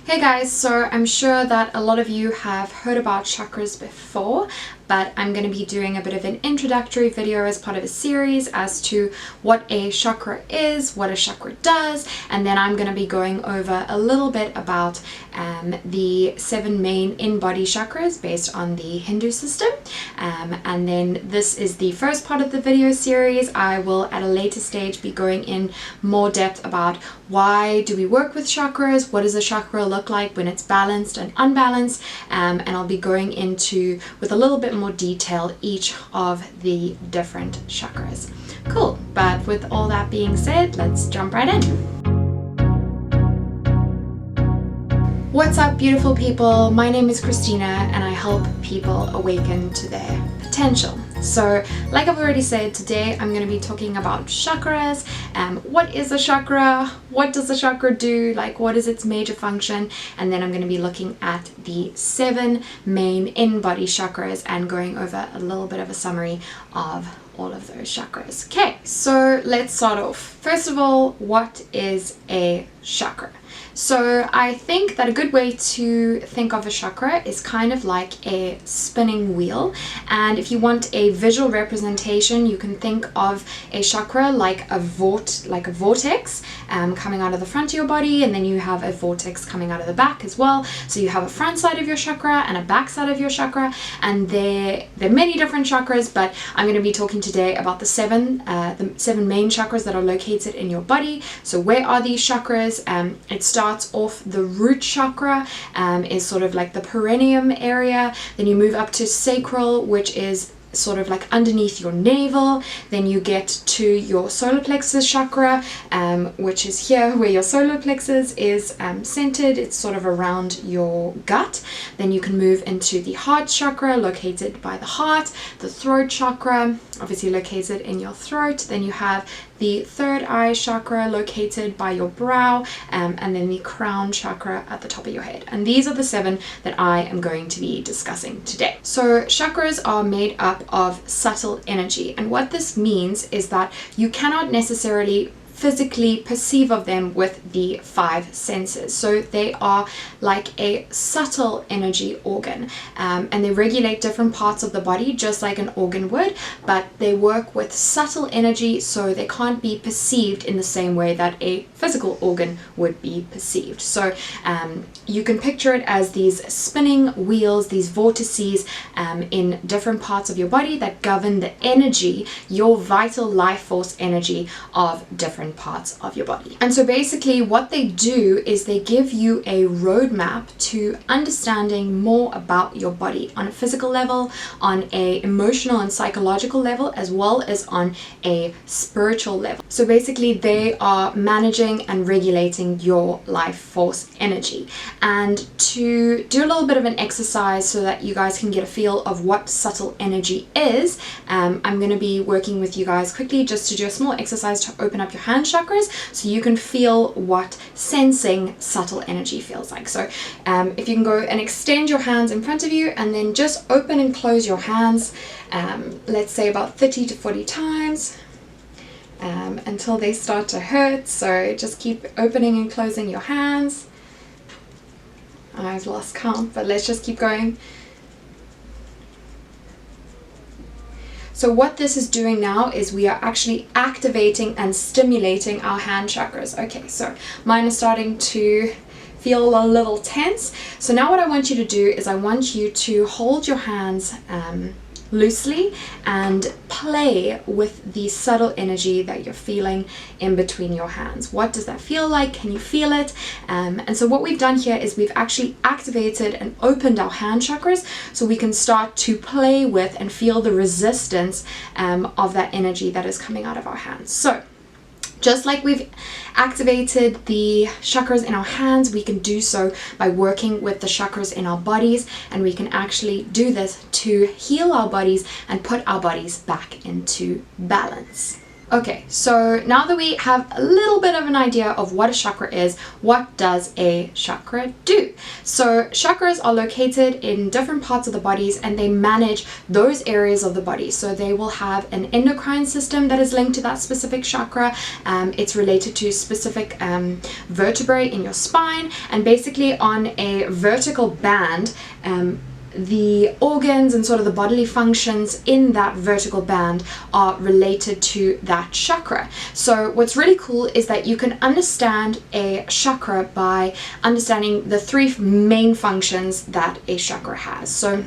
Hey guys, so I'm sure that a lot of you have heard about chakras before, but I'm going to be doing a bit of an introductory video as part of a series as to what a chakra is, what a chakra does, and then I'm going to be going over a little bit about the 7 main in-body chakras based on the Hindu system. And then this is the first part of the video series. I will at a later stage be going in more depth about why do we work with chakras, what does a chakra look like when it's balanced and unbalanced, and I'll be going into with a little bit more detail each of the different chakras. Cool, but with all that being said, let's jump right in. What's up, beautiful people? My name is Christina and I help people awaken to their potential. So like I've already said, today I'm going to be talking about chakras. What is a chakra? What does a chakra do? Like, what is its major function? And then I'm going to be looking at the 7 main in-body chakras and going over a little bit of a summary of all of those chakras. Okay, so let's start off. First of all, what is a chakra? So I think that a good way to think of a chakra is kind of like a spinning wheel, and if you want a visual representation, you can think of a chakra like a vortex coming out of the front of your body, and then you have a vortex coming out of the back as well. So you have a front side of your chakra and a back side of your chakra, and there are many different chakras, but I'm going to be talking today about the seven main chakras that are located in your body. So where are these chakras? It starts off the root chakra, is sort of like the perineum area. Then you move up to sacral, which is sort of like underneath your navel. Then you get to your solar plexus chakra, which is here where your solar plexus is centered. It's sort of around your gut. Then you can move into the heart chakra, located by the heart. The throat chakra, obviously located in your throat. Then you have the third eye chakra, located by your brow, and then the crown chakra at the top of your head. And these are the 7 that I am going to be discussing today. So chakras are made up of subtle energy, and what this means is that you cannot necessarily physically perceive of them with the 5 senses. So they are like a subtle energy organ, and they regulate different parts of the body just like an organ would, but they work with subtle energy, so they can't be perceived in the same way that a physical organ would be perceived. So you can picture it as these spinning wheels, these vortices in different parts of your body that govern the energy, your vital life force energy of different parts of your body. And so basically what they do is they give you a roadmap to understanding more about your body on a physical level, on a emotional and psychological level, as well as on a spiritual level. So basically they are managing and regulating your life force energy. And to do a little bit of an exercise so that you guys can get a feel of what subtle energy is, I'm going to be working with you guys quickly just to do a small exercise to open up your hand chakras so you can feel what sensing subtle energy feels like. So if you can go and extend your hands in front of you and then just open and close your hands, let's say about 30 to 40 times until they start to hurt. So just keep opening and closing your hands. I've lost count, but let's just keep going. So what this is doing now is we are actually activating and stimulating our hand chakras. Okay, so mine is starting to feel a little tense. So now what I want you to do is I want you to hold your hands loosely and play with the subtle energy that you're feeling in between your hands. What does that feel like? Can you feel it? And so what we've done here is we've actually activated and opened our hand chakras so we can start to play with and feel the resistance of that energy that is coming out of our hands. So just like we've activated the chakras in our hands, we can do so by working with the chakras in our bodies, and we can actually do this to heal our bodies and put our bodies back into balance. Okay, so now that we have a little bit of an idea of what a chakra is, what does a chakra do? So chakras are located in different parts of the bodies and they manage those areas of the body. So they will have an endocrine system that is linked to that specific chakra. It's related to specific vertebrae in your spine, and basically on a vertical band, the organs and sort of the bodily functions in that vertical band are related to that chakra. So what's really cool is that you can understand a chakra by understanding the three main functions that a chakra has. So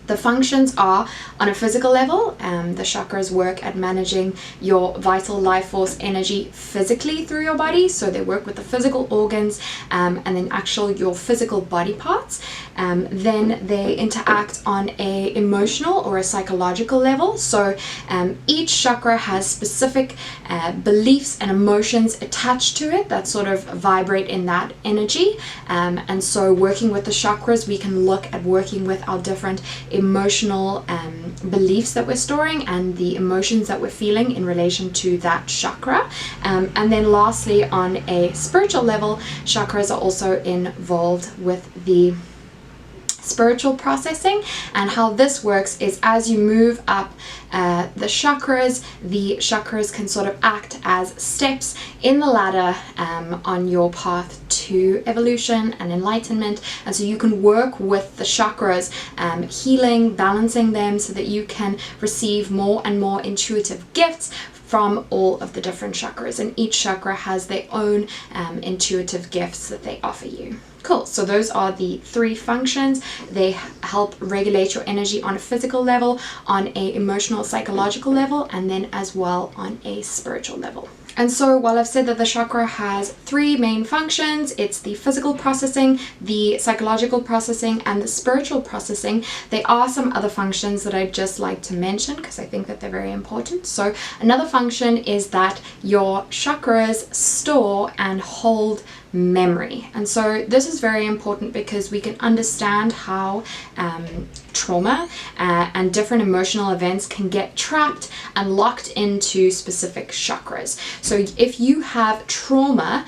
the functions are, on a physical level, the chakras work at managing your vital life force energy physically through your body. So they work with the physical organs and then your physical body parts. Then they interact on a emotional or a psychological level. So each chakra has specific beliefs and emotions attached to it that sort of vibrate in that energy. And so working with the chakras, we can look at working with our different emotional beliefs that we're storing and the emotions that we're feeling in relation to that chakra. And then lastly, on a spiritual level, chakras are also involved with the spiritual processing. And how this works is, as you move up the chakras can sort of act as steps in the ladder on your path to evolution and enlightenment. And so you can work with the chakras, healing, balancing them so that you can receive more and more intuitive gifts from all of the different chakras, and each chakra has their own intuitive gifts that they offer you. Cool, so those are the three functions. They help regulate your energy on a physical level, on a emotional, psychological level, and then as well on a spiritual level. And so while I've said that the chakra has three main functions, it's the physical processing, the psychological processing, and the spiritual processing, there are some other functions that I'd just like to mention because I think that they're very important. So another function is that your chakras store and hold memory. And so this is very important because we can understand how trauma and different emotional events can get trapped and locked into specific chakras. So if you have trauma,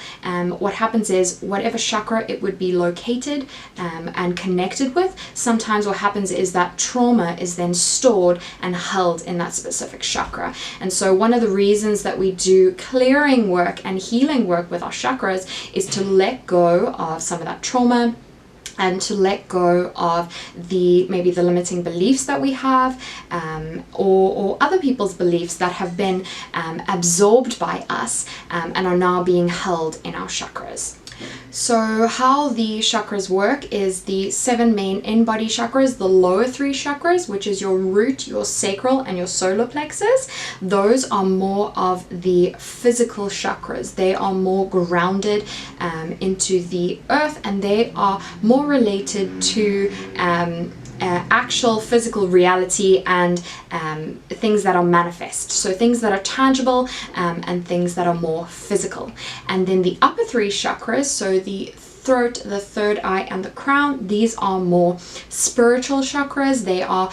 what happens is whatever chakra it would be located and connected with, sometimes what happens is that trauma is then stored and held in that specific chakra. And so one of the reasons that we do clearing work and healing work with our chakras is to let go of some of that trauma and to let go of maybe the limiting beliefs that we have, or other people's beliefs that have been absorbed by us and are now being held in our chakras. So how the chakras work is the 7 main in-body chakras, the lower 3 chakras, which is your root, your sacral, and your solar plexus. Those are more of the physical chakras. They are more grounded into the earth, and they are more related to actual physical reality and things that are manifest. So things that are tangible and things that are more physical. And then the upper 3 chakras, so the throat, the third eye, and the crown, these are more spiritual chakras. They are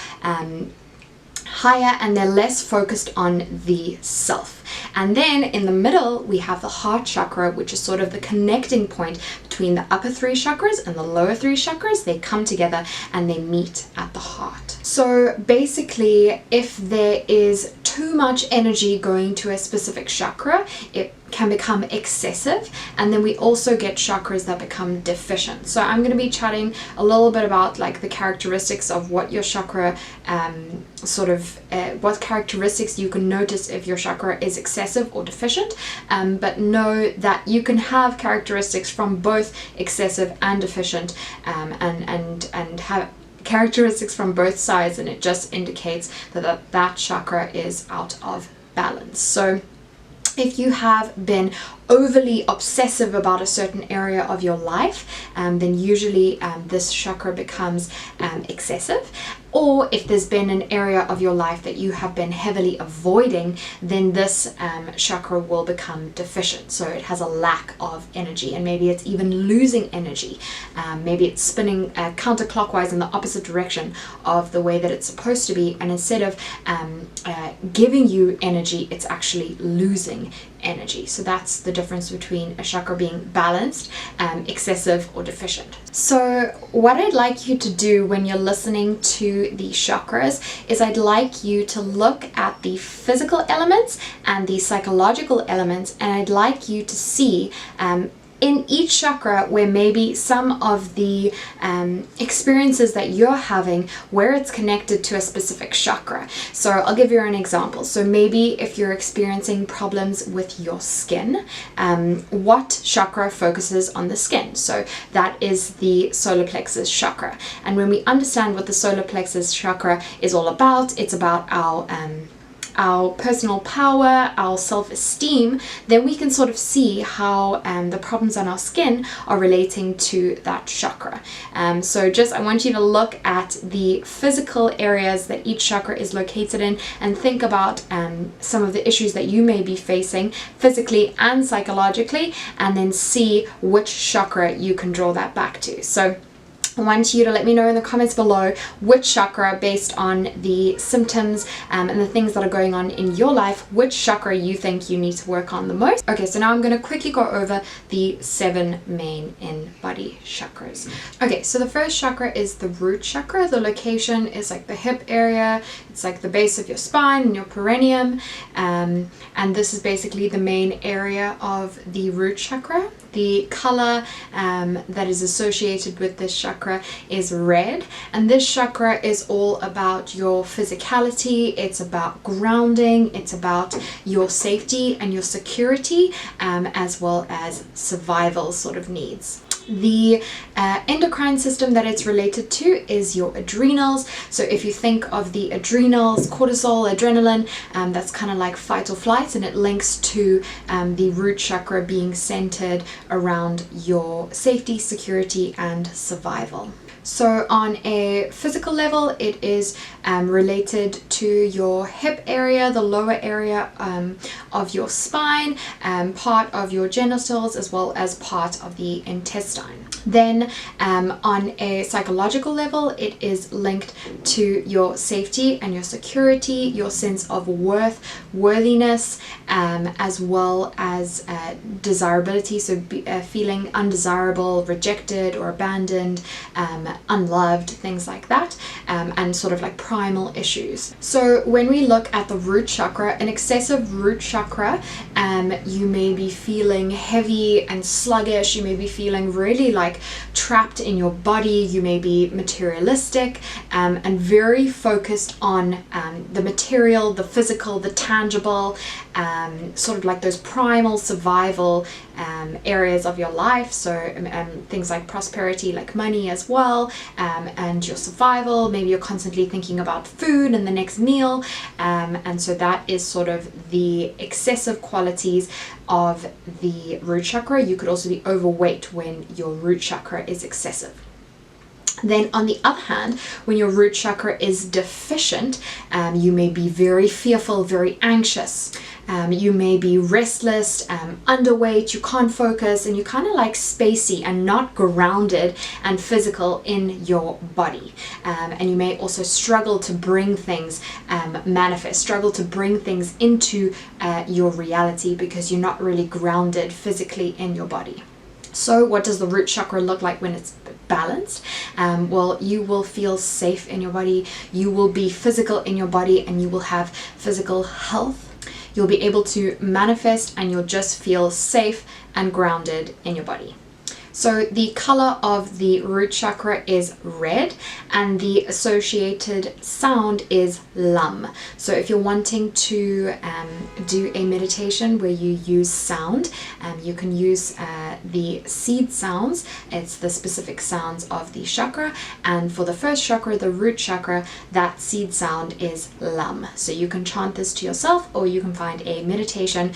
higher and they're less focused on the self. And then in the middle we have the heart chakra, which is sort of the connecting point between the upper 3 chakras and the lower 3 chakras. They come together and they meet at the heart. So basically, if there is too much energy going to a specific chakra, it can become excessive, and then we also get chakras that become deficient. So I'm going to be chatting a little bit about like the characteristics of what your chakra what characteristics you can notice if your chakra is excessive or deficient, but know that you can have characteristics from both excessive and deficient, and have characteristics from both sides, and it just indicates that chakra is out of balance. So if you have been overly obsessive about a certain area of your life, then usually this chakra becomes excessive. Or if there's been an area of your life that you have been heavily avoiding, then this chakra will become deficient. So it has a lack of energy, and maybe it's even losing energy. Maybe it's spinning counterclockwise in the opposite direction of the way that it's supposed to be, and instead of giving you energy, it's actually losing energy. So that's the difference between a chakra being balanced, excessive, or deficient. So what I'd like you to do when you're listening to the chakras is I'd like you to look at the physical elements and the psychological elements, and I'd like you to see in each chakra where maybe some of the experiences that you're having, where it's connected to a specific chakra. So I'll give you an example. So maybe if you're experiencing problems with your skin, what chakra focuses on the skin? So that is the solar plexus chakra. And when we understand what the solar plexus chakra is all about, it's about our personal power, our self-esteem, then we can sort of see how the problems on our skin are relating to that chakra. So just I want you to look at the physical areas that each chakra is located in, and think about some of the issues that you may be facing physically and psychologically, and then see which chakra you can draw that back to. So I want you to let me know in the comments below which chakra, based on the symptoms and the things that are going on in your life, which chakra you think you need to work on the most. Okay, so now I'm going to quickly go over the 7 main in-body chakras. Okay, so the first chakra is the root chakra. The location is like the hip area. It's like the base of your spine and your perineum. And this is basically the main area of the root chakra. The color that is associated with this chakra is red, and this chakra is all about your physicality. It's about grounding, it's about your safety and your security, as well as survival sort of needs. The endocrine system that it's related to is your adrenals. So if you think of the adrenals, cortisol, adrenaline, that's kind of like fight or flight, and it links to the root chakra being centered around your safety, security, and survival. So on a physical level, it is related to your hip area, the lower area of your spine, part of your genitals, as well as part of the intestine. Then on a psychological level, it is linked to your safety and your security, your sense of worthiness, as well as desirability, so feeling undesirable, rejected, or abandoned, unloved, things like that, and sort of like primal issues. So when we look at the root chakra, an excessive root chakra, you may be feeling heavy and sluggish, you may be feeling really like trapped in your body, you may be materialistic, and very focused on the material, the physical, the tangible, sort of like those primal survival areas of your life. So things like prosperity, like money as well, and your survival. Maybe you're constantly thinking about food and the next meal, and so that is sort of the excessive qualities of the root chakra. You could also be overweight when your root chakra is excessive. Then on the other hand, when your root chakra is deficient, you may be very fearful, very anxious. You may be restless, underweight, you can't focus, and you're kind of like spacey and not grounded and physical in your body. And you may also struggle to bring things manifest, struggle to bring things into your reality, because you're not really grounded physically in your body. So what does the root chakra look like when it's balanced? Well, you will feel safe in your body, you will be physical in your body, and you will have physical health. You'll be able to manifest, and you'll just feel safe and grounded in your body. So the color of the root chakra is red, and the associated sound is lam. So if you're wanting to do a meditation where you use sound, you can use the seed sounds. It's the specific sounds of the chakra, and for the first chakra, the root chakra, that seed sound is lam. So you can chant this to yourself, or you can find a meditation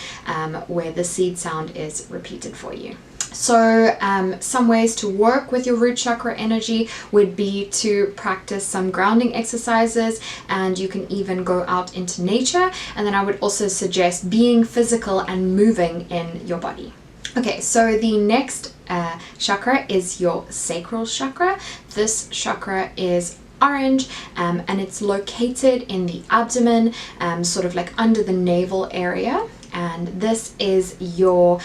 where the seed sound is repeated for you. So some ways to work with your root chakra energy would be to practice some grounding exercises, and you can even go out into nature. And then I would also suggest being physical and moving in your body. Okay, so the next chakra is your sacral chakra. This chakra is orange, and it's located in the abdomen, sort of like under the navel area. And this is your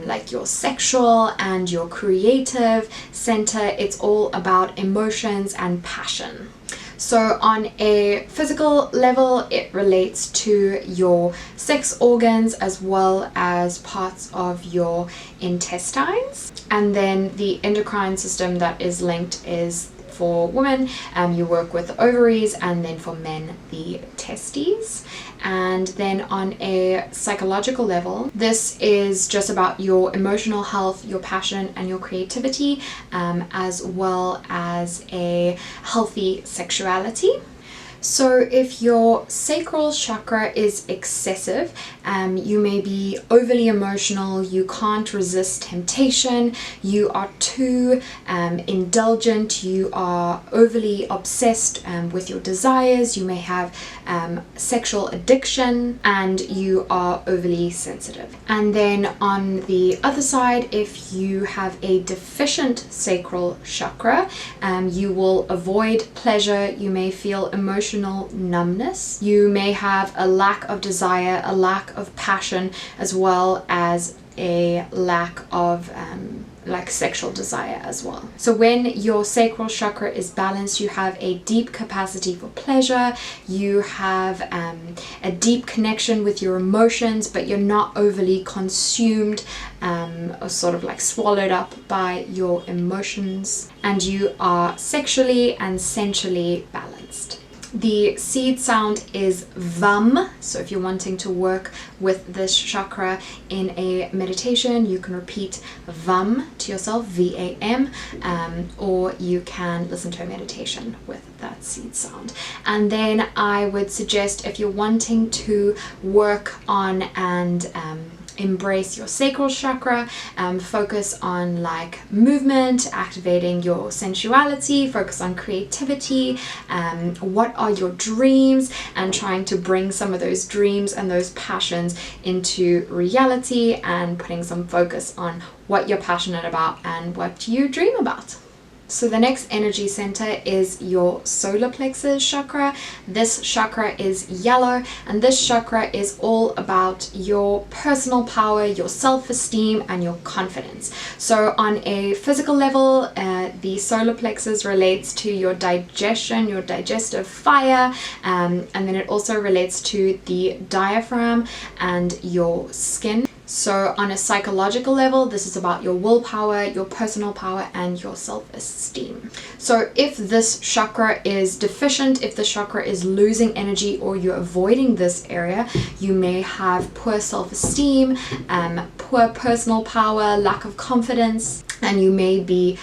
like your sexual and your creative center. It's all about emotions and passion. So on a physical level, it relates to your sex organs as well as parts of your intestines. And then the endocrine system that is linked is, for women, you work with the ovaries, and then for men, the testes. And then on a psychological level, this is just about your emotional health, your passion, and your creativity, as well as a healthy sexuality. So if your sacral chakra is excessive, you may be overly emotional, you can't resist temptation, you are too indulgent, you are overly obsessed with your desires, you may have sexual addiction, and you are overly sensitive. And then on the other side, if you have a deficient sacral chakra, you will avoid pleasure, you may feel emotional numbness, you may have a lack of desire, a lack of passion, as well as a lack of like sexual desire as well. So when your sacral chakra is balanced, you have a deep capacity for pleasure, you have a deep connection with your emotions, but you're not overly consumed or sort of like swallowed up by your emotions, and you are sexually and sensually balanced. The seed sound is vam. So if you're wanting to work with this chakra in a meditation, you can repeat vam to yourself, V-A-M, or you can listen to a meditation with that seed sound. And then I would suggest, if you're wanting to work on and embrace your sacral chakra, focus on like movement, activating your sensuality, focus on creativity, what are your dreams, and trying to bring some of those dreams and those passions into reality, and putting some focus on what you're passionate about and what you dream about. So the next energy center is your solar plexus chakra. This chakra is yellow, and this chakra is all about your personal power, your self-esteem, and your confidence. So on a physical level, the solar plexus relates to your digestion, your digestive fire, and then it also relates to the diaphragm and your skin. So on a psychological level, this is about your willpower, your personal power, and your self-esteem. So if this chakra is deficient, if the chakra is losing energy, or you're avoiding this area, you may have poor self-esteem, poor personal power, lack of confidence, and you may be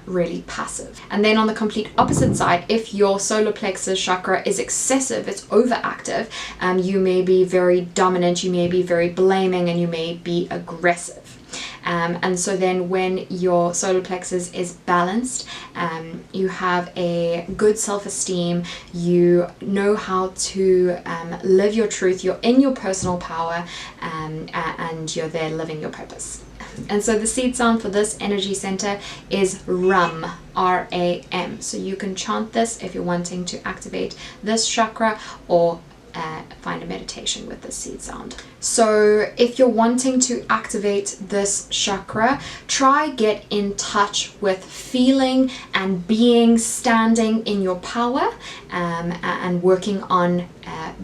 really passive. And then on the complete opposite side, if your solar plexus chakra is excessive, it's overactive, you may be very dominant, you may be very blaming, and you may be aggressive. And so then when your solar plexus is balanced, you have a good self-esteem, you know how to live your truth, you're in your personal power, and you're there living your purpose. And so the seed sound for this energy center is Ram, R-A-M. So you can chant this if you're wanting to activate this chakra, or find a meditation with the seed sound. So if you're wanting to activate this chakra, try get in touch with feeling and being, standing in your power, and working on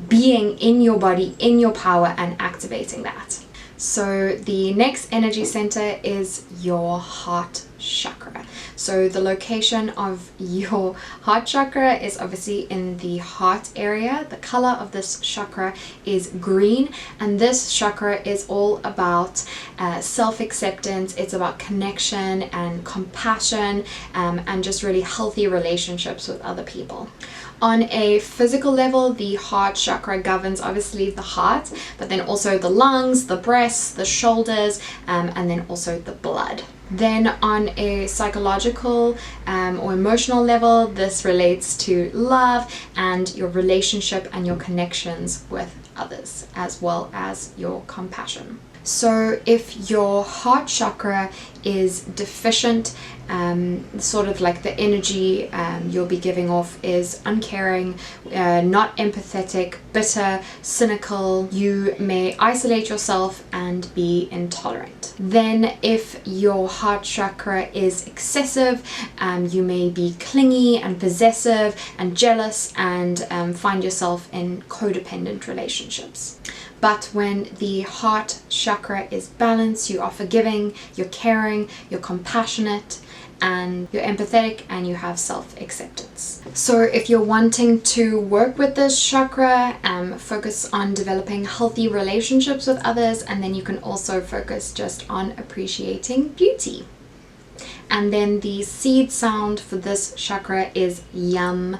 being in your body, in your power, and activating that. So the next energy center is your heart chakra. So the location of your heart chakra is obviously in the heart area. The color of this chakra is green, and this chakra is all about self-acceptance. It's about connection and compassion, and just really healthy relationships with other people. On a physical level, the heart chakra governs obviously the heart, but then also the lungs, the breasts, the shoulders, and then also the blood. Then on a psychological or emotional level, this relates to love and your relationship and your connections with others, as well as your compassion. So if your heart chakra is deficient, sort of like the energy you'll be giving off is uncaring, not empathetic, bitter, cynical, you may isolate yourself and be intolerant. Then if your heart chakra is excessive, you may be clingy and possessive and jealous, and find yourself in codependent relationships. But when the heart chakra is balanced, you are forgiving, you're caring, you're compassionate, and you're empathetic, and you have self-acceptance. So if you're wanting to work with this chakra, focus on developing healthy relationships with others, and then you can also focus just on appreciating beauty. And then the seed sound for this chakra is yam.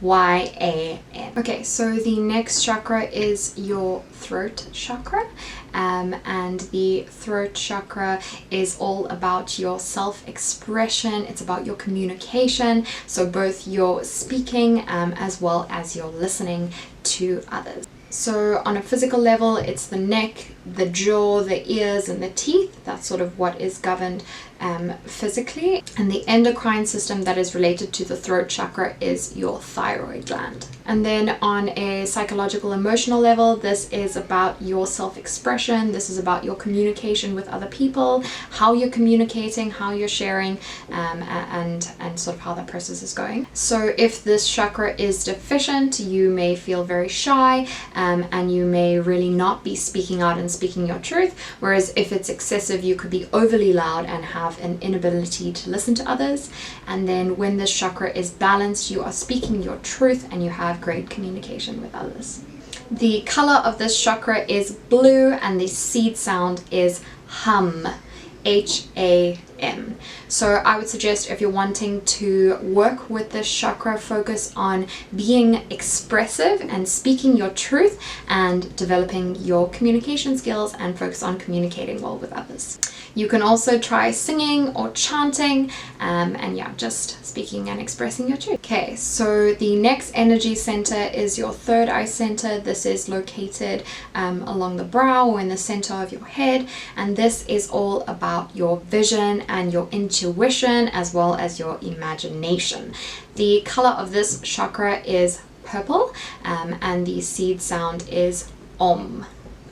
Y-A-M. Okay, so the next chakra is your throat chakra, and the throat chakra is all about your self-expression. It's about your communication, so both your speaking as well as your listening to others. So on a physical level, it's the neck, the jaw, the ears, and the teeth. That's sort of what is governed physically. And the endocrine system that is related to the throat chakra is your thyroid gland. And then on a psychological, emotional level, this is about your self-expression. This is about your communication with other people, how you're communicating, how you're sharing, and sort of how that process is going. So if this chakra is deficient, you may feel very shy, and you may really not be speaking out and speaking your truth. Whereas if it's excessive, you could be overly loud and have an inability to listen to others. And then when this chakra is balanced, you are speaking your truth and you have great communication with others. The color of this chakra is blue, and the seed sound is hum. H-A-M. So I would suggest, if you're wanting to work with this chakra, focus on being expressive and speaking your truth and developing your communication skills, and focus on communicating well with others. You can also try singing or chanting, and yeah, just speaking and expressing your truth. Okay, so the next energy center is your third eye center. This is located along the brow or in the center of your head, and this is all about your vision and your intuition, as well as your imagination. The color of this chakra is purple, and the seed sound is Om.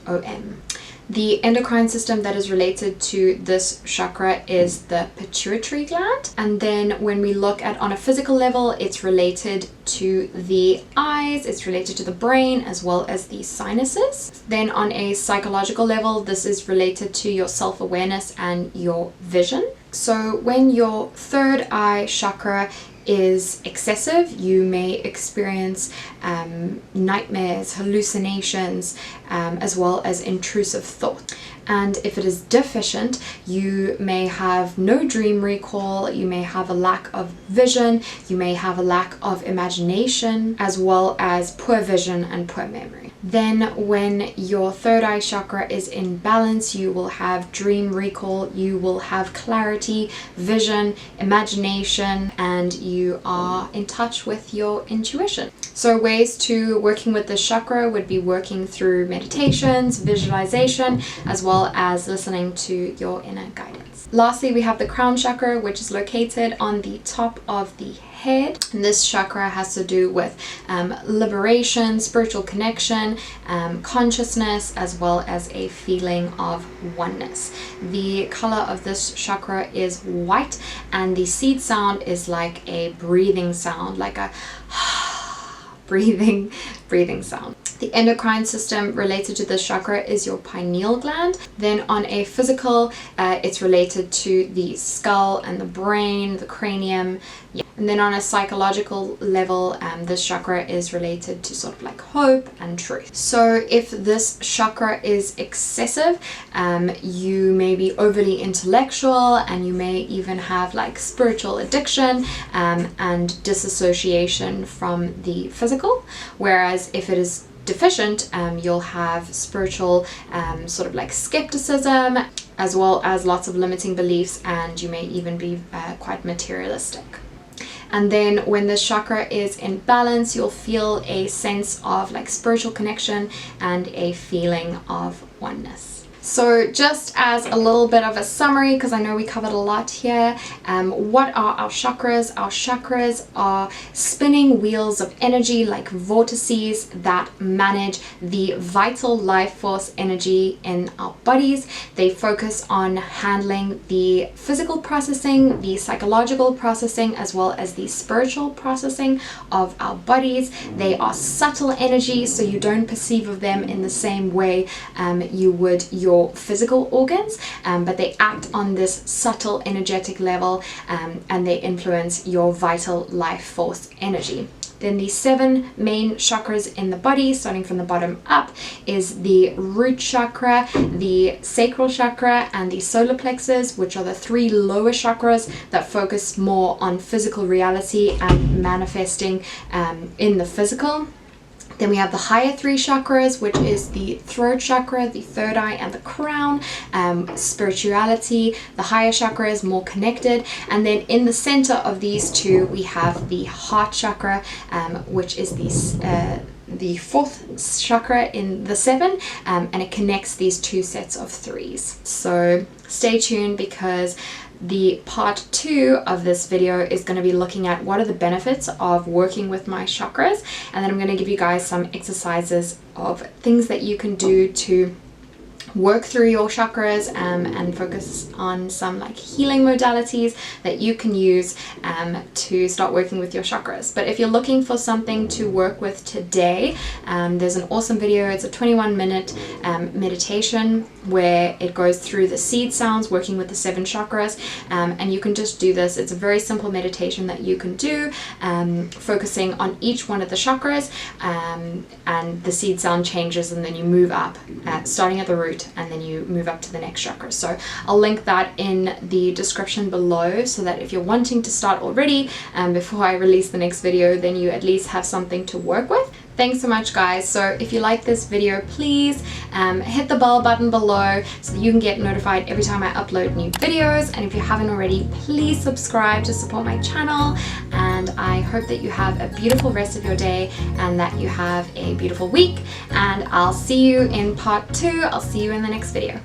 O-M. The endocrine system that is related to this chakra is the pituitary gland. And then when we look at on a physical level, it's related to the eyes, it's related to the brain, as well as the sinuses. Then on a psychological level, this is related to your self-awareness and your vision. So when your third eye chakra is excessive, you may experience nightmares, hallucinations, as well as intrusive thought. And if it is deficient, you may have no dream recall, you may have a lack of vision, you may have a lack of imagination, as well as poor vision and poor memory. Then when your third eye chakra is in balance, you will have dream recall, you will have clarity, vision, imagination, and you are in touch with your intuition. So ways to working with this chakra would be working through meditations, visualization, as well as listening to your inner guidance. Lastly, we have the crown chakra, which is located on the top of the head. And this chakra has to do with liberation, spiritual connection, consciousness, as well as a feeling of oneness. The color of this chakra is white, and the seed sound is like a breathing sound, like a breathing sound. The endocrine system related to this chakra is your pineal gland. Then on a physical, it's related to the skull and the brain, the cranium. Yeah. And then on a psychological level, this chakra is related to sort of like hope and truth. So if this chakra is excessive, you may be overly intellectual, and you may even have like spiritual addiction and disassociation from the physical. Whereas if it is deficient, you'll have spiritual sort of like skepticism, as well as lots of limiting beliefs, and you may even be quite materialistic. And then when this chakra is in balance, you'll feel a sense of like spiritual connection and a feeling of oneness. So just as a little bit of a summary, because I know we covered a lot here, what are our chakras? Our chakras are spinning wheels of energy, like vortices that manage the vital life force energy in our bodies. They focus on handling the physical processing, the psychological processing, as well as the spiritual processing of our bodies. They are subtle energy, so you don't perceive of them in the same way you would your physical organs, but they act on this subtle energetic level, and they influence your vital life force energy. Then the 7 main chakras in the body, starting from the bottom up, is the root chakra, the sacral chakra, and the solar plexus, which are the 3 lower chakras that focus more on physical reality and manifesting in the physical. Then we have the higher 3 chakras, which is the throat chakra, the third eye, and the crown. Spirituality, the higher chakra is more connected. And then in the center of these 2, we have the heart chakra, which is the 4th chakra in the 7, and it connects these 2 sets of 3s. So stay tuned, because the part 2 of this video is going to be looking at what are the benefits of working with my chakras, and then I'm going to give you guys some exercises of things that you can do to work through your chakras and focus on some like healing modalities that you can use to start working with your chakras. But if you're looking for something to work with today, there's an awesome video. It's a 21-minute meditation where it goes through the seed sounds, working with the 7 chakras, and you can just do this. It's a very simple meditation that you can do, focusing on each one of the chakras, and the seed sound changes, and then you move up, starting at the root, and then you move up to the next chakra. So I'll link that in the description below, so that if you're wanting to start already before I release the next video, then you at least have something to work with. Thanks so much, guys. So if you like this video, please hit the bell button below so that you can get notified every time I upload new videos. And if you haven't already, please subscribe to support my channel. And I hope that you have a beautiful rest of your day, and that you have a beautiful week. And I'll see you in part 2. I'll see you in the next video.